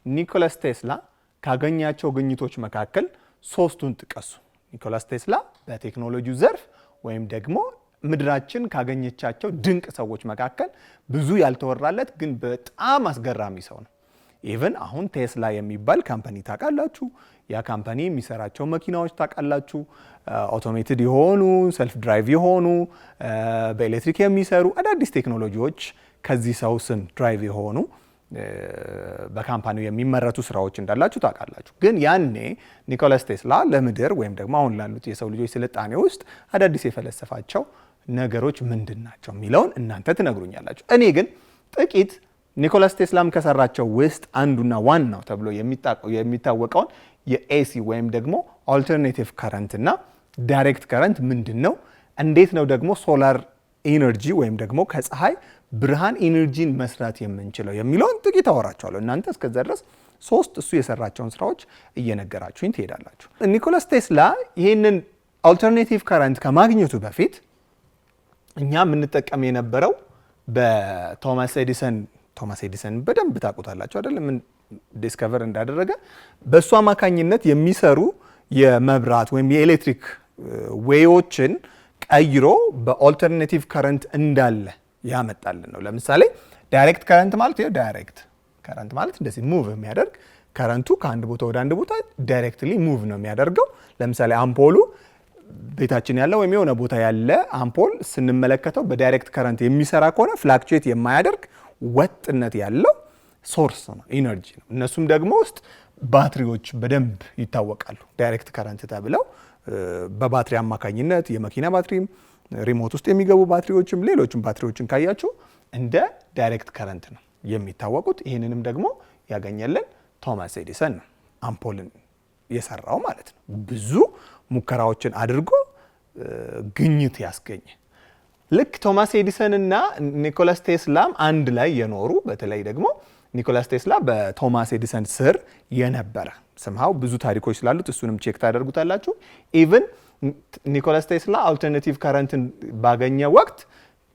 ኒኮላስ ቴስላ ካገኛቸው ግኝቶች መካከል ሶስቱን ጥቀሱ። ኒኮላስ ቴስላ በቴክኖሎጂው ዘርፍ ወይም ደግሞ ምድራችን ካገኘቻቸው ድንቅ ሰዎች መካከል ብዙ ያልተወራለት ግን በጣም አስገራሚ ሰው ነው። ኢቭን አሁን ቴስላ የሚባል ካምፓኒ ታውቃላችሁ። ያ ካምፓኒ የሚሰራቸው መኪናዎች ታውቃላችሁ። አውቶሜትድ የሆኑ ሰልፍ ድራይቭ የሆኑ በኤሌክትሪክ የሚሰሩ አዳዲስ ቴክኖሎጂዎች ከዚህ ሰው ስም ድራይቭ የሆኑ በካምፓኒው የሚመረቱ ስራዎች እንዳላችሁ ታውቃላችሁ። ግን ያኔ ኒኮላስ ቴስላ ለምድር ወይም ደግሞ አሁን ላሉት የሰው ልጆች ስልጣኔ ውስጥ አዳዲስ የፈለሰፋቸው ነገሮች ምንድን ናቸው የሚለውን እናንተ ትነግሩኛላችሁ። እኔ ግን ጥቂት ኒኮላስ ቴስላም ከሰራቸው ውስጥ አንዱና ዋናው ተብሎ የሚታወቀውን የኤሲ ወይም ደግሞ አልተርኔቲቭ ከረንት እና ዳይሬክት ከረንት ምንድን ነው፣ እንዴት ነው ደግሞ ሶላር ኢነርጂ ወይም ደግሞ ከፀሐይ ብርሃን ኢነርጂን መስራት የምንችለው የሚለውን ጥቂት አወራችኋለሁ። እናንተ እስከዛ ድረስ ሶስት እሱ የሰራቸውን ስራዎች እየነገራችሁኝ ትሄዳላችሁ። ኒኮላስ ቴስላ ይህንን አልተርኔቲቭ ከረንት ከማግኘቱ በፊት እኛ የምንጠቀም የነበረው በቶማስ ኤዲሰን በደንብ ታውቁታላችሁ አይደል? ምን ዲስከቨር እንዳደረገ በእሱ አማካኝነት የሚሰሩ የመብራት ወይም የኤሌክትሪክ ዌዮችን ቀይሮ በአልተርኔቲቭ ከረንት እንዳለ ያመጣልን ነው። ለምሳሌ ዳይሬክት ከረንት ማለት ዳይሬክት ከረንት ማለት እንደዚህ ሙቭ የሚያደርግ ከረንቱ ከአንድ ቦታ ወደ አንድ ቦታ ዳይሬክትሊ ሙቭ ነው የሚያደርገው። ለምሳሌ አምፖሉ ቤታችን ያለ ወይም የሆነ ቦታ ያለ አምፖል ስንመለከተው በዳይሬክት ከረንት የሚሰራ ከሆነ ፍላክቹዌት የማያደርግ ወጥነት ያለው ሶርስ ነው፣ ኢነርጂ ነው። እነሱም ደግሞ ውስጥ ባትሪዎች በደንብ ይታወቃሉ። ዳይሬክት ከረንት ተብለው በባትሪ አማካኝነት የመኪና ባትሪም ሪሞት ውስጥ የሚገቡ ባትሪዎችም ሌሎችም ባትሪዎችን ካያችሁ እንደ ዳይሬክት ከረንት ነው የሚታወቁት። ይህንንም ደግሞ ያገኘልን ቶማስ ኤዲሰን ነው፣ አምፖልን የሰራው ማለት ነው። ብዙ ሙከራዎችን አድርጎ ግኝት ያስገኘ። ልክ ቶማስ ኤዲሰን እና ኒኮላስ ቴስላም አንድ ላይ የኖሩ በተለይ ደግሞ ኒኮላስ ቴስላ በቶማስ ኤዲሰን ስር የነበረ ስምሃው ብዙ ታሪኮች ስላሉት እሱንም ቼክ ታደርጉታላችሁ። ኢቭን ኒኮላስ ቴስላ አልተርኔቲቭ ከረንትን ባገኘ ወቅት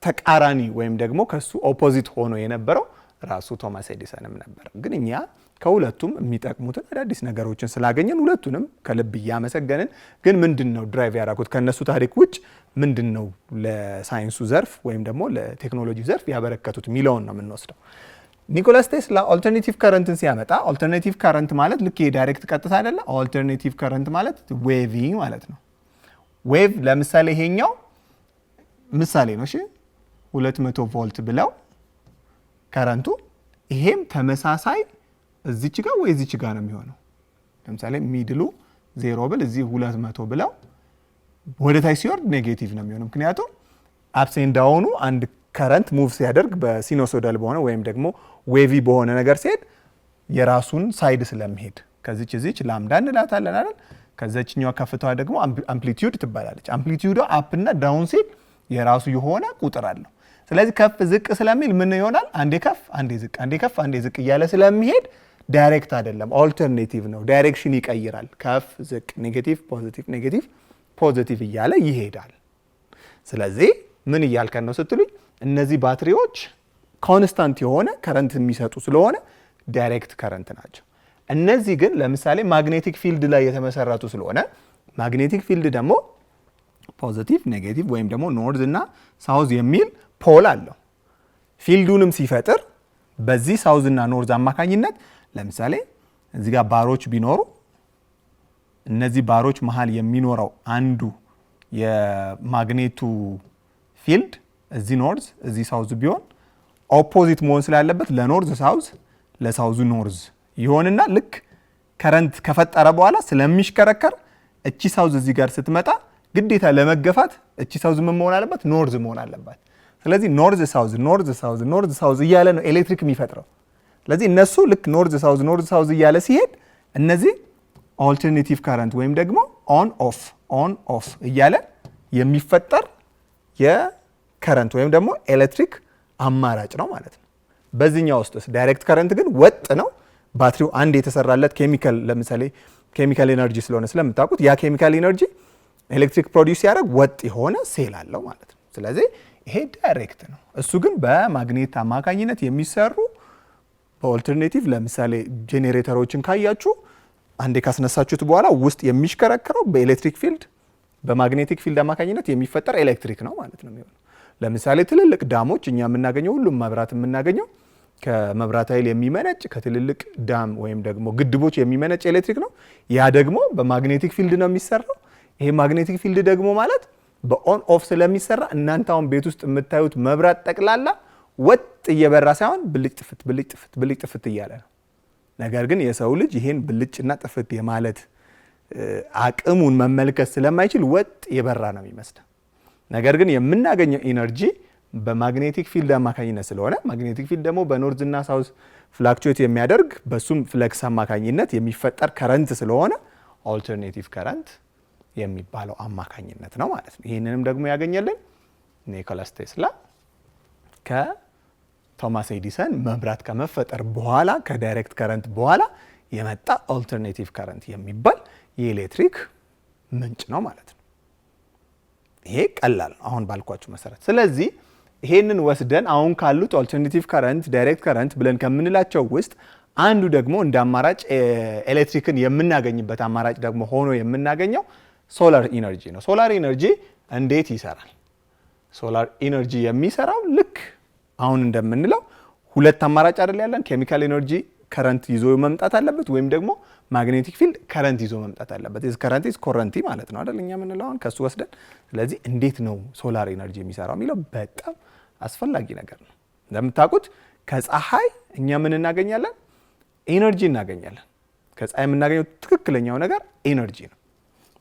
ተቃራኒ ወይም ደግሞ ከሱ ኦፖዚት ሆኖ የነበረው ራሱ ቶማስ ኤዲሰንም ነበር። ግን እኛ ከሁለቱም የሚጠቅሙትን አዳዲስ ነገሮችን ስላገኘን ሁለቱንም ከልብ እያመሰገንን፣ ግን ምንድነው ድራይቭ ያደረጉት ከነሱ ታሪክ ውጭ ምንድነው ለሳይንሱ ዘርፍ ወይም ደግሞ ለቴክኖሎጂ ዘርፍ ያበረከቱት ሚለውን ነው የምንወስደው። ኒኮላስ ቴስላ አልተርኔቲቭ ከረንትን ሲያመጣ አልተርኔቲቭ ከረንት ማለት ልክ የዳይሬክት ቀጥታ አይደለ። አልተርኔቲቭ ከረንት ማለት ዌቪ ማለት ነው። ዌቭ ለምሳሌ ይሄኛው ምሳሌ ነው። እሺ 200 ቮልት ብለው ከረንቱ፣ ይሄም ተመሳሳይ እዚች ጋር ወይ እዚች ጋር ነው የሚሆነው። ለምሳሌ ሚድሉ 0 ብል እዚህ 200 ብለው ወደ ታች ሲወርድ ኔጌቲቭ ነው የሚሆነው። ምክንያቱም አፕስ ኤንድ ዳውኑ አንድ ከረንት ሙቭ ሲያደርግ በሲኖሶዳል በሆነ ወይም ደግሞ ዌቪ በሆነ ነገር ሲሄድ የራሱን ሳይድ ስለሚሄድ ከዚች እዚች ላምዳ እንላታለን አይደል? ከዛችኛዋ ከፍታዋ ደግሞ አምፕሊቲዩድ ትባላለች። አምፕሊቲዩዷ አፕ እና ዳውን ሲል የራሱ የሆነ ቁጥር አለው። ስለዚህ ከፍ ዝቅ ስለሚል ምን ይሆናል? አንዴ ከፍ አንዴ ዝቅ፣ አንዴ ከፍ አንዴ ዝቅ እያለ ስለሚሄድ ዳይሬክት አይደለም፣ አልተርኔቲቭ ነው። ዳይሬክሽን ይቀይራል። ከፍ ዝቅ፣ ኔጌቲቭ ፖዚቲቭ፣ ኔጌቲቭ ፖዚቲቭ እያለ ይሄዳል። ስለዚህ ምን እያልከን ነው ስትሉኝ፣ እነዚህ ባትሪዎች ኮንስታንት የሆነ ከረንት የሚሰጡ ስለሆነ ዳይሬክት ከረንት ናቸው። እነዚህ ግን ለምሳሌ ማግኔቲክ ፊልድ ላይ የተመሰረቱ ስለሆነ ማግኔቲክ ፊልድ ደግሞ ፖዚቲቭ፣ ኔጌቲቭ ወይም ደግሞ ኖርዝ እና ሳውዝ የሚል ፖል አለው። ፊልዱንም ሲፈጥር በዚህ ሳውዝ እና ኖርዝ አማካኝነት ለምሳሌ እዚህ ጋር ባሮች ቢኖሩ እነዚህ ባሮች መሃል የሚኖረው አንዱ የማግኔቱ ፊልድ እዚህ ኖርዝ እዚህ ሳውዝ ቢሆን ኦፖዚት መሆን ስላለበት ለኖርዝ ሳውዝ ለሳውዝ ኖርዝ ይሆንና ልክ ከረንት ከፈጠረ በኋላ ስለሚሽከረከር እቺ ሳውዝ እዚህ ጋር ስትመጣ ግዴታ ለመገፋት እቺ ሳውዝ ምን መሆን አለበት? ኖርዝ መሆን አለበት። ስለዚህ ኖርዝ ሳውዝ ኖርዝ ሳውዝ ኖርዝ ሳውዝ እያለ ነው ኤሌክትሪክ የሚፈጥረው። ስለዚህ እነሱ ልክ ኖርዝ ሳውዝ እያለ ሲሄድ እነዚህ አልተርኔቲቭ ከረንት ወይም ደግሞ ኦን ኦፍ እያለ የሚፈጠር የከረንት ወይም ደግሞ ኤሌክትሪክ አማራጭ ነው ማለት ነው። በዚህኛው ውስጥ ዳይሬክት ከረንት ግን ወጥ ነው። ባትሪው አንድ የተሰራለት ኬሚካል ለምሳሌ ኬሚካል ኤነርጂ ስለሆነ ስለምታውቁት ያ ኬሚካል ኤነርጂ ኤሌክትሪክ ፕሮዲዩስ ያደርግ ወጥ የሆነ ሴል አለው ማለት ነው። ስለዚህ ይሄ ዳይሬክት ነው። እሱ ግን በማግኔት አማካኝነት የሚሰሩ በኦልተርኔቲቭ ለምሳሌ ጄኔሬተሮችን ካያችሁ አንዴ ካስነሳችሁት በኋላ ውስጥ የሚሽከረከረው በኤሌክትሪክ ፊልድ በማግኔቲክ ፊልድ አማካኝነት የሚፈጠር ኤሌክትሪክ ነው ማለት ነው የሚሆነው። ለምሳሌ ትልልቅ ዳሞች እኛ የምናገኘው ሁሉም መብራት የምናገኘው ከመብራት ኃይል የሚመነጭ ከትልልቅ ዳም ወይም ደግሞ ግድቦች የሚመነጭ ኤሌክትሪክ ነው። ያ ደግሞ በማግኔቲክ ፊልድ ነው የሚሰራው። ይሄ ማግኔቲክ ፊልድ ደግሞ ማለት በኦን ኦፍ ስለሚሰራ እናንተ አሁን ቤት ውስጥ የምታዩት መብራት ጠቅላላ ወጥ እየበራ ሳይሆን ብልጭ ጥፍት ብልጭ ጥፍት ብልጭ ጥፍት እያለ ነው። ነገር ግን የሰው ልጅ ይሄን ብልጭና ጥፍት የማለት አቅሙን መመልከት ስለማይችል ወጥ የበራ ነው የሚመስለው። ነገር ግን የምናገኘው ኢነርጂ በማግኔቲክ ፊልድ አማካኝነት ስለሆነ ማግኔቲክ ፊልድ ደግሞ በኖርዝ እና ሳውዝ ፍላክቹዌት የሚያደርግ በሱም ፍለክስ አማካኝነት የሚፈጠር ከረንት ስለሆነ ኦልተርኔቲቭ ከረንት የሚባለው አማካኝነት ነው ማለት ነው። ይህንንም ደግሞ ያገኘልን ኒኮላስ ቴስላ ከቶማስ ኤዲሰን መብራት ከመፈጠር በኋላ ከዳይሬክት ከረንት በኋላ የመጣ ኦልተርኔቲቭ ከረንት የሚባል የኤሌክትሪክ ምንጭ ነው ማለት ነው። ይሄ ቀላል ነው አሁን ባልኳችሁ መሰረት። ስለዚህ ይሄንን ወስደን አሁን ካሉት ኦልተርኔቲቭ ከረንት ዳይሬክት ከረንት ብለን ከምንላቸው ውስጥ አንዱ ደግሞ እንደ አማራጭ ኤሌክትሪክን የምናገኝበት አማራጭ ደግሞ ሆኖ የምናገኘው ሶላር ኢነርጂ ነው። ሶላር ኢነርጂ እንዴት ይሰራል? ሶላር ኢነርጂ የሚሰራው ልክ አሁን እንደምንለው ሁለት አማራጭ አይደል ያለን? ኬሚካል ኢነርጂ ከረንት ይዞ መምጣት አለበት፣ ወይም ደግሞ ማግኔቲክ ፊልድ ከረንት ይዞ መምጣት አለበት። እዚ ከረንት ኢዝ ኮረንቲ ማለት ነው አይደል? እኛ የምንለው አሁን ከሱ ወስደን። ስለዚህ እንዴት ነው ሶላር ኢነርጂ የሚሰራው የሚለው በጣም አስፈላጊ ነገር ነው። እንደምታውቁት ከፀሐይ እኛ ምን እናገኛለን? ኢነርጂ እናገኛለን። ከፀሐይ የምናገኘው ትክክለኛው ነገር ኢነርጂ ነው።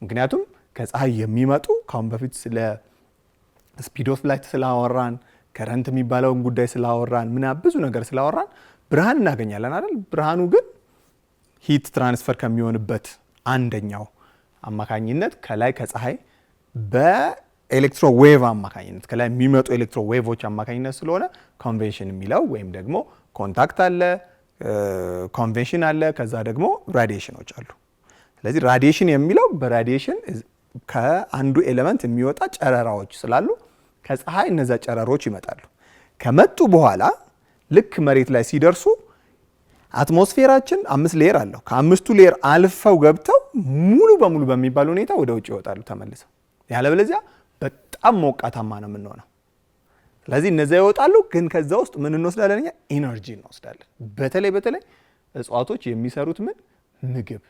ምክንያቱም ከፀሐይ የሚመጡ ካሁን በፊት ስለ ስፒድ ኦፍ ላይት ስላወራን ከረንት የሚባለውን ጉዳይ ስላወራን ብዙ ነገር ስላወራን ብርሃን እናገኛለን አይደል? ብርሃኑ ግን ሂት ትራንስፈር ከሚሆንበት አንደኛው አማካኝነት ከላይ ከፀሐይ በኤሌክትሮ ዌቭ አማካኝነት ከላይ የሚመጡ ኤሌክትሮ ዌቮች አማካኝነት ስለሆነ ኮንቬንሽን የሚለው ወይም ደግሞ ኮንታክት አለ፣ ኮንቬንሽን አለ፣ ከዛ ደግሞ ራዲዬሽኖች አሉ። ስለዚህ ራዲዬሽን የሚለው በራዲዬሽን ከአንዱ ኤሌመንት የሚወጣ ጨረራዎች ስላሉ ከፀሐይ እነዛ ጨረሮች ይመጣሉ። ከመጡ በኋላ ልክ መሬት ላይ ሲደርሱ አትሞስፌራችን 5 ሌየር አለው። ከ5ቱ ሌየር አልፈው ገብተው ሙሉ በሙሉ በሚባል ሁኔታ ወደ ውጭ ይወጣሉ ተመልሰው። ያለበለዚያ በጣም ሞቃታማ ነው የምንሆነው። ስለዚህ እነዛ ይወጣሉ፣ ግን ከዛ ውስጥ ምን እንወስዳለን? እኛ ኢነርጂ እንወስዳለን። በተለይ እጽዋቶች የሚሰሩት ምግብ።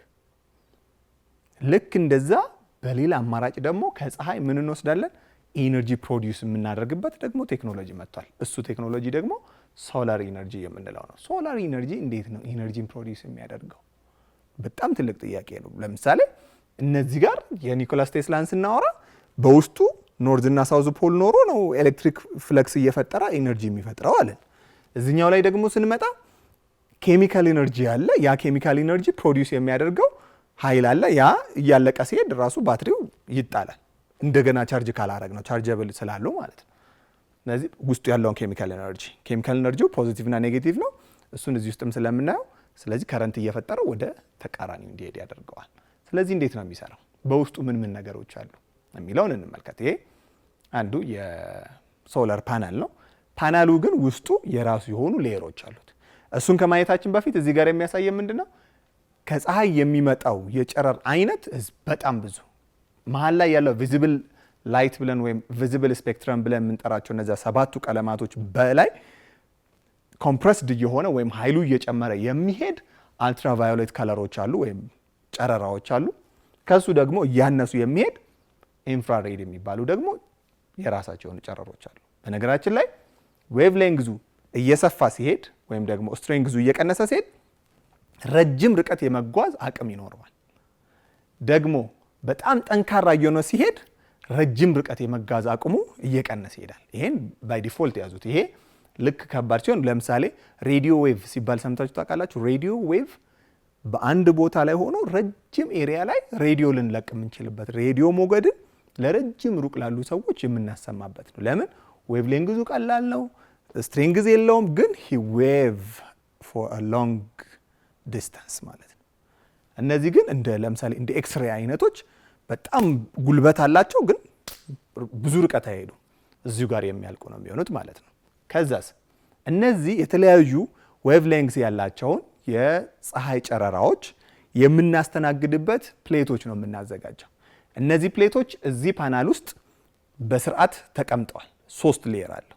ልክ እንደዛ በሌላ አማራጭ ደግሞ ከፀሐይ ምን እንወስዳለን? ኢነርጂ ፕሮዲዩስ የምናደርግበት ደግሞ ቴክኖሎጂ መጥቷል። እሱ ቴክኖሎጂ ደግሞ ሶላር ኢነርጂ የምንለው ነው። ሶላር ኢነርጂ እንዴት ነው ኢነርጂን ፕሮዲዩስ የሚያደርገው? በጣም ትልቅ ጥያቄ ነው። ለምሳሌ እነዚህ ጋር የኒኮላስ ቴስላን ስናወራ በውስጡ ኖርዝ እና ሳውዝ ፖል ኖሮ ነው ኤሌክትሪክ ፍለክስ እየፈጠረ ኢነርጂ የሚፈጥረው አለን። እዚህኛው ላይ ደግሞ ስንመጣ ኬሚካል ኢነርጂ አለ። ያ ኬሚካል ኢነርጂ ፕሮዲዩስ የሚያደርገው ኃይል አለ። ያ እያለቀ ሲሄድ ራሱ ባትሪው ይጣላል። እንደገና ቻርጅ ካላረግ ነው ቻርጀብል ስላለው ማለት ነው። ስለዚህ ውስጡ ያለውን ኬሚካል ኢነርጂው ፖዚቲቭ እና ኔጌቲቭ ነው። እሱን እዚህ ውስጥም ስለምናየው፣ ስለዚህ ከረንት እየፈጠረው ወደ ተቃራኒ እንዲሄድ ያደርገዋል። ስለዚህ እንዴት ነው የሚሰራው? በውስጡ ምን ነገሮች አሉ የሚለውን እንመልከት። ይሄ አንዱ የሶላር ፓናል ነው። ፓናሉ ግን ውስጡ የራሱ የሆኑ ሌየሮች አሉት። እሱን ከማየታችን በፊት እዚህ ጋር የሚያሳየን ምንድነው? ከፀሐይ የሚመጣው የጨረር አይነት በጣም ብዙ። መሀል ላይ ያለው ቪዚብል ላይት ብለን ወይም ቪዚብል ስፔክትረም ብለን የምንጠራቸው እነዚያ 7ቱ ቀለማቶች በላይ ኮምፕረስድ እየሆነ ወይም ኃይሉ እየጨመረ የሚሄድ አልትራቫዮሌት ከለሮች አሉ ወይም ጨረራዎች አሉ። ከሱ ደግሞ እያነሱ የሚሄድ ኢንፍራሬድ የሚባሉ ደግሞ የራሳቸው የሆኑ ጨረሮች አሉ። በነገራችን ላይ ዌቭ ሌንግዙ እየሰፋ ሲሄድ ወይም ደግሞ ስትሬንግዙ እየቀነሰ ሲሄድ ረጅም ርቀት የመጓዝ አቅም ይኖረዋል። ደግሞ በጣም ጠንካራ እየሆነ ሲሄድ ረጅም ርቀት የመጓዝ አቅሙ እየቀነሰ ይሄዳል። ይሄን ባይ ዲፎልት ያዙት። ይሄ ልክ ከባድ ሲሆን ለምሳሌ ሬዲዮ ዌቭ ሲባል ሰምታችሁ ታውቃላችሁ? ሬዲዮ ዌቭ በአንድ ቦታ ላይ ሆኖ ረጅም ኤሪያ ላይ ሬዲዮ ልንለቅ የምንችልበት ሬዲዮ ሞገድን ለረጅም ሩቅ ላሉ ሰዎች የምናሰማበት ነው። ለምን? ዌቭ ሌንግዙ ቀላል ነው፣ ስትሪንግዝ የለውም፣ ግን ሂ ዌቭ ፎር አ ሎንግ ዲስታንስ ማለት ነው። እነዚህ ግን እንደ ለምሳሌ እንደ ኤክስሬ አይነቶች በጣም ጉልበት አላቸው፣ ግን ብዙ ርቀት አይሄዱ፣ እዚሁ ጋር የሚያልቁ ነው የሚሆኑት ማለት ነው። ከዛስ እነዚህ የተለያዩ ዌቭ ሌንግዝ ያላቸውን የፀሐይ ጨረራዎች የምናስተናግድበት ፕሌቶች ነው የምናዘጋጀው። እነዚህ ፕሌቶች እዚህ ፓናል ውስጥ በስርዓት ተቀምጠዋል። 3 ሌየር አለው።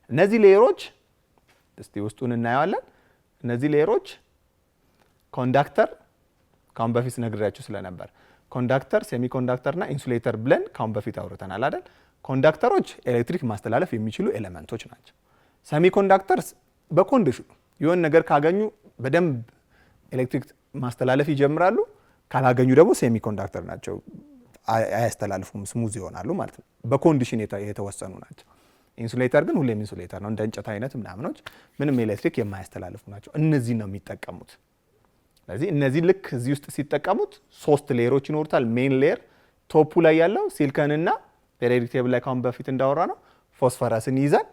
እነዚህ ሌየሮች እስቲ ውስጡን እናየዋለን። እነዚህ ሌየሮች ኮንዳክተር ካሁን በፊት ነግሬያችሁ ስለነበር ኮንዳክተር፣ ሴሚኮንዳክተርና ኢንሱሌተር ብለን ካሁን በፊት አውርተናል አይደል? ኮንዳክተሮች ኤሌክትሪክ ማስተላለፍ የሚችሉ ኤሌመንቶች ናቸው። ሴሚኮንዳክተርስ በኮንዲሽኑ የሆነ ነገር ካገኙ በደንብ ኤሌክትሪክ ማስተላለፍ ይጀምራሉ። ካላገኙ ደግሞ ሴሚኮንዳክተር ናቸው፣ አያስተላልፉም፣ ስሙዝ ይሆናሉ ማለት ነው። በኮንዲሽን የተወሰኑ ናቸው። ኢንሱሌተር ግን ሁሌም ኢንሱሌተር ነው። እንደ እንጨት አይነት ምናምኖች ምንም ኤሌክትሪክ የማያስተላልፉ ናቸው። እነዚህ ነው የሚጠቀሙት። ስለዚህ እነዚህ ልክ እዚህ ውስጥ ሲጠቀሙት 3 ሌየሮች ይኖሩታል። ሜን ሌየር ቶፑ ላይ ያለው ሲሊከንና ፔሪዮዲክ ቴብል ላይ ካሁን በፊት እንዳወራ ነው ፎስፈረስን ይይዛል።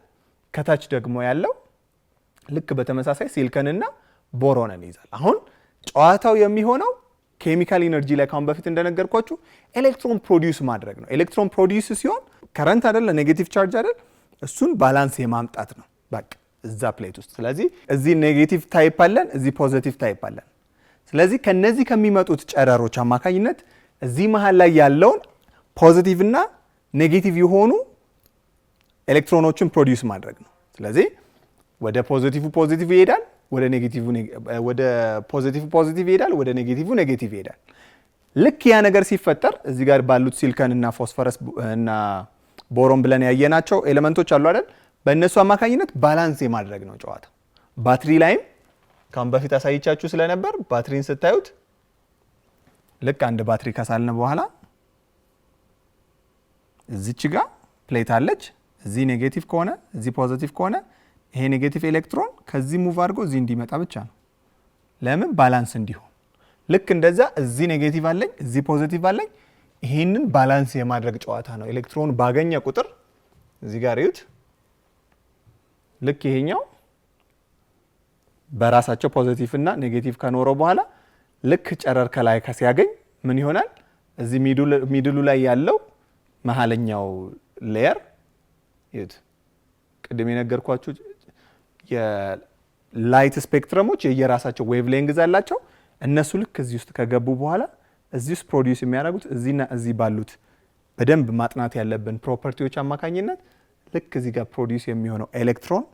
ከታች ደግሞ ያለው ልክ በተመሳሳይ ሲሊከንና ቦሮንን ይይዛል። አሁን ጨዋታው የሚሆነው ኬሚካል ኢነርጂ ላይ ካሁን በፊት እንደነገርኳችሁ ኤሌክትሮን ፕሮዲዩስ ማድረግ ነው። ኤሌክትሮን ፕሮዲዩስ ሲሆን ከረንት አይደል፣ ኔጌቲቭ ቻርጅ አይደል፣ እሱን ባላንስ የማምጣት ነው በቃ እዛ ፕሌት ውስጥ። ስለዚህ እዚህ ኔጌቲቭ ታይፕ አለን፣ እዚህ ፖዚቲቭ ታይፕ አለን። ስለዚህ ከነዚህ ከሚመጡት ጨረሮች አማካኝነት እዚህ መሃል ላይ ያለውን ፖዚቲቭ እና ኔጌቲቭ የሆኑ ኤሌክትሮኖችን ፕሮዲዩስ ማድረግ ነው። ስለዚህ ወደ ፖዚቲቭ ፖዚቲቭ ይሄዳል፣ ወደ ኔጌቲቭ ወደ ፖዚቲቭ ፖዚቲቭ ይሄዳል፣ ወደ ኔጌቲቭ ኔጌቲቭ ይሄዳል። ልክ ያ ነገር ሲፈጠር እዚህ ጋር ባሉት ሲሊከን እና ፎስፈረስ እና ቦሮን ብለን ያየናቸው ኤሌመንቶች አሉ አይደል? በእነሱ አማካኝነት ባላንስ የማድረግ ነው ጨዋታ። ባትሪ ላይም ካሁን በፊት አሳይቻችሁ ስለነበር ባትሪን ስታዩት ልክ አንድ ባትሪ ከሳልን በኋላ እዚች ጋር ፕሌት አለች። እዚህ ኔጌቲቭ ከሆነ እዚህ ፖዚቲቭ ከሆነ ይሄ ኔጌቲቭ ኤሌክትሮን ከዚህ ሙቭ አድርጎ እዚህ እንዲመጣ ብቻ ነው። ለምን? ባላንስ እንዲሆን። ልክ እንደዛ እዚህ ኔጌቲቭ አለኝ፣ እዚህ ፖዚቲቭ አለኝ። ይሄንን ባላንስ የማድረግ ጨዋታ ነው። ኤሌክትሮን ባገኘ ቁጥር እዚህ ጋር ይዩት። ልክ ይሄኛው በራሳቸው ፖዚቲቭ እና ኔጌቲቭ ከኖረው በኋላ ልክ ጨረር ከላይ ሲያገኝ ምን ይሆናል? እዚህ ሚድሉ ላይ ያለው መሀለኛው ሌየር ይዩት። ቅድም የነገርኳችሁ የላይት ስፔክትረሞች የየራሳቸው ዌቭ ሌንግዝ አላቸው። እነሱ ልክ እዚህ ውስጥ ከገቡ በኋላ እዚህ ውስጥ ፕሮዲዩስ የሚያደርጉት እዚህና እዚህ ባሉት በደንብ ማጥናት ያለብን ፕሮፐርቲዎች አማካኝነት ልክ እዚህ ጋር ፕሮዲዩስ የሚሆነው ኤሌክትሮን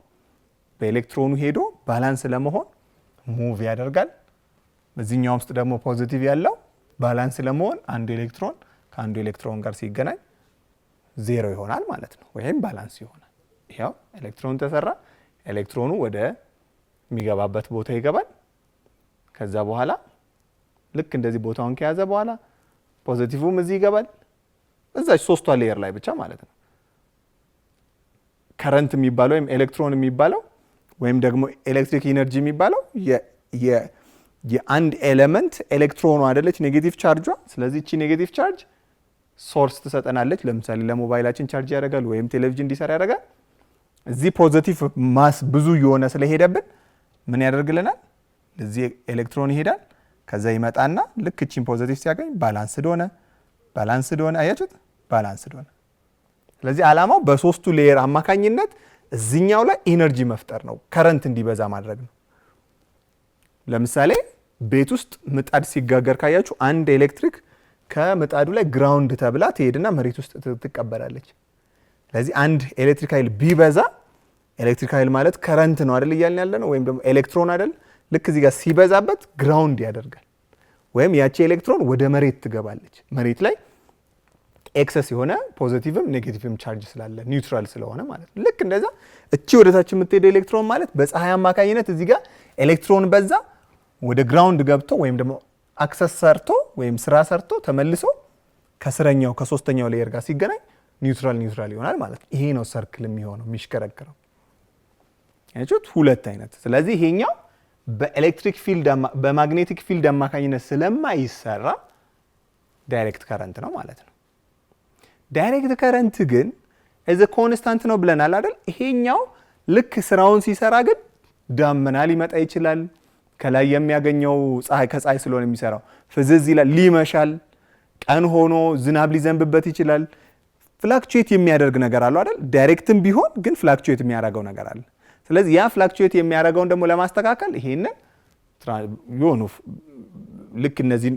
በኤሌክትሮኑ ሄዶ ባላንስ ለመሆን ሙቭ ያደርጋል። በዚህኛው ውስጥ ደግሞ ፖዚቲቭ ያለው ባላንስ ለመሆን አንዱ ኤሌክትሮን ከአንዱ ኤሌክትሮን ጋር ሲገናኝ ዜሮ ይሆናል ማለት ነው፣ ወይም ባላንስ ይሆናል። ይሄው ኤሌክትሮን ተሰራ። ኤሌክትሮኑ ወደ የሚገባበት ቦታ ይገባል። ከዛ በኋላ ልክ እንደዚህ ቦታውን ከያዘ በኋላ ፖዚቲቭም እዚህ ይገባል፣ እዛች 3ቷ ሌየር ላይ ብቻ ማለት ነው። ከረንት የሚባለው ወይም ኤሌክትሮን የሚባለው ወይም ደግሞ ኤሌክትሪክ ኢነርጂ የሚባለው የአንድ ኤሌመንት ኤሌክትሮኑ አይደለች ኔጌቲቭ ቻርጇ። ስለዚህ እቺ ኔጌቲቭ ቻርጅ ሶርስ ትሰጠናለች። ለምሳሌ ለሞባይላችን ቻርጅ ያደርጋል ወይም ቴሌቪዥን እንዲሰራ ያደርጋል። እዚህ ፖዚቲቭ ማስ ብዙ የሆነ ስለሄደብን ምን ያደርግልናል? እዚህ ኤሌክትሮን ይሄዳል። ከዛ ይመጣና ልክ እቺን ፖዚቲቭ ሲያገኝ ባላንስድ ሆነ። አያችሁት? ባላንስድ ሆነ። ስለዚህ ዓላማው በሶስቱ ሌየር አማካኝነት እዚኛው ላይ ኢነርጂ መፍጠር ነው፣ ከረንት እንዲበዛ ማድረግ ነው። ለምሳሌ ቤት ውስጥ ምጣድ ሲጋገር ካያችሁ አንድ ኤሌክትሪክ ከምጣዱ ላይ ግራውንድ ተብላ ትሄድና መሬት ውስጥ ትቀበላለች። ስለዚህ አንድ ኤሌክትሪክ ኃይል ቢበዛ፣ ኤሌክትሪክ ኃይል ማለት ከረንት ነው አይደል እያልን ያለ ነው፣ ወይም ደግሞ ኤሌክትሮን አይደል። ልክ እዚህ ጋር ሲበዛበት ግራውንድ ያደርጋል፣ ወይም ያቺ ኤሌክትሮን ወደ መሬት ትገባለች። መሬት ላይ ኤክሰስ የሆነ ፖዚቲቭም ኔጌቲቭም ቻርጅ ስላለ ኒውትራል ስለሆነ ማለት ነው። ልክ እንደዛ እቺ ወደታች የምትሄድ ኤሌክትሮን ማለት በፀሐይ አማካኝነት እዚህ ጋር ኤሌክትሮን በዛ ወደ ግራውንድ ገብቶ ወይም ደግሞ አክሰስ ሰርቶ ወይም ስራ ሰርቶ ተመልሶ ከስረኛው ከሶስተኛው ሌየር ጋር ሲገናኝ ኒውትራል ይሆናል ማለት ነው። ይሄ ነው ሰርክል የሚሆነው የሚሽከረከረው። አይቹት ሁለት አይነት። ስለዚህ ይሄኛው በኤሌክትሪክ ፊልድ በማግኔቲክ ፊልድ አማካኝነት ስለማይሰራ ዳይሬክት ከረንት ነው ማለት ነው። ዳይሬክት ከረንት ግን እዘ ኮንስታንት ነው ብለናል አይደል? ይሄኛው ልክ ስራውን ሲሰራ ግን ዳመና ሊመጣ ይችላል። ከላይ የሚያገኘው ከፀሐይ ስለሆነ የሚሰራው ፍዝዝ ይላል፣ ሊመሻል፣ ቀን ሆኖ ዝናብ ሊዘንብበት ይችላል። ፍላክቹዌት የሚያደርግ ነገር አለው አይደል? ዳይሬክትም ቢሆን ግን ፍላክቹዌት የሚያደርገው ነገር አለ። ስለዚህ ያ ፍላክቹዌት የሚያደርገውን ደግሞ ለማስተካከል ይሄንን የሆኑ ልክ እነዚህን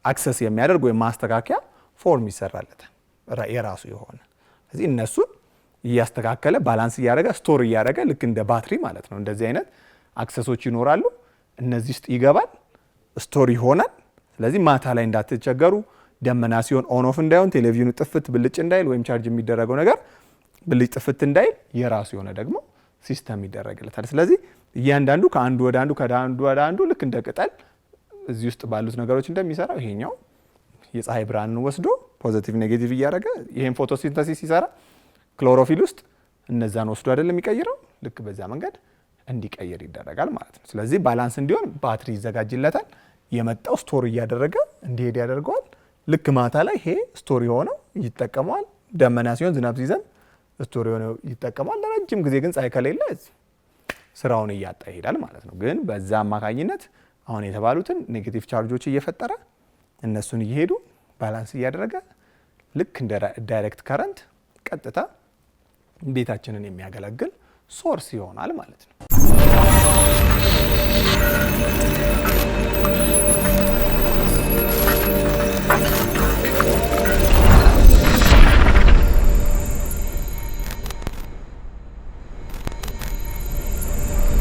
አክሰስ የሚያደርግ ወይም ማስተካከያ ፎርም ይሰራለታል የራሱ የሆነ። ስለዚህ እነሱን እያስተካከለ ባላንስ እያደረገ ስቶር እያደረገ ልክ እንደ ባትሪ ማለት ነው። እንደዚህ አይነት አክሰሶች ይኖራሉ። እነዚህ ውስጥ ይገባል፣ ስቶር ይሆናል። ስለዚህ ማታ ላይ እንዳትቸገሩ፣ ደመና ሲሆን ኦን ኦፍ እንዳይሆን፣ ቴሌቪዥኑ ጥፍት ብልጭ እንዳይል ወይም ቻርጅ የሚደረገው ነገር ብልጭ ጥፍት እንዳይል የራሱ የሆነ ደግሞ ሲስተም ይደረግለታል። ስለዚህ እያንዳንዱ ከአንዱ ወደ አንዱ ከአንዱ ወደ አንዱ ልክ እንደ ቅጠል እዚህ ውስጥ ባሉት ነገሮች እንደሚሰራው ይሄኛው የፀሐይ ብርሃንን ወስዶ ፖዚቲቭ ኔጌቲቭ እያደረገ ይሄን ፎቶሲንተሲስ ሲሰራ ክሎሮፊል ውስጥ እነዛን ወስዶ አይደለም የሚቀይረው፣ ልክ በዛ መንገድ እንዲቀይር ይደረጋል ማለት ነው። ስለዚህ ባላንስ እንዲሆን ባትሪ ይዘጋጅለታል። የመጣው ስቶር እያደረገ እንዲሄድ ያደርገዋል። ልክ ማታ ላይ ይሄ ስቶር የሆነው ይጠቀመዋል። ደመና ሲሆን ዝናብ ሲዘንብ ስቶር የሆነው ይጠቀመዋል። ለረጅም ጊዜ ግን ፀሐይ ከሌለ ስራውን እያጣ ይሄዳል ማለት ነው። ግን በዛ አማካኝነት አሁን የተባሉትን ኔጌቲቭ ቻርጆች እየፈጠረ እነሱን እየሄዱ ባላንስ እያደረገ ልክ እንደ ዳይሬክት ከረንት ቀጥታ ቤታችንን የሚያገለግል ሶርስ ይሆናል ማለት ነው።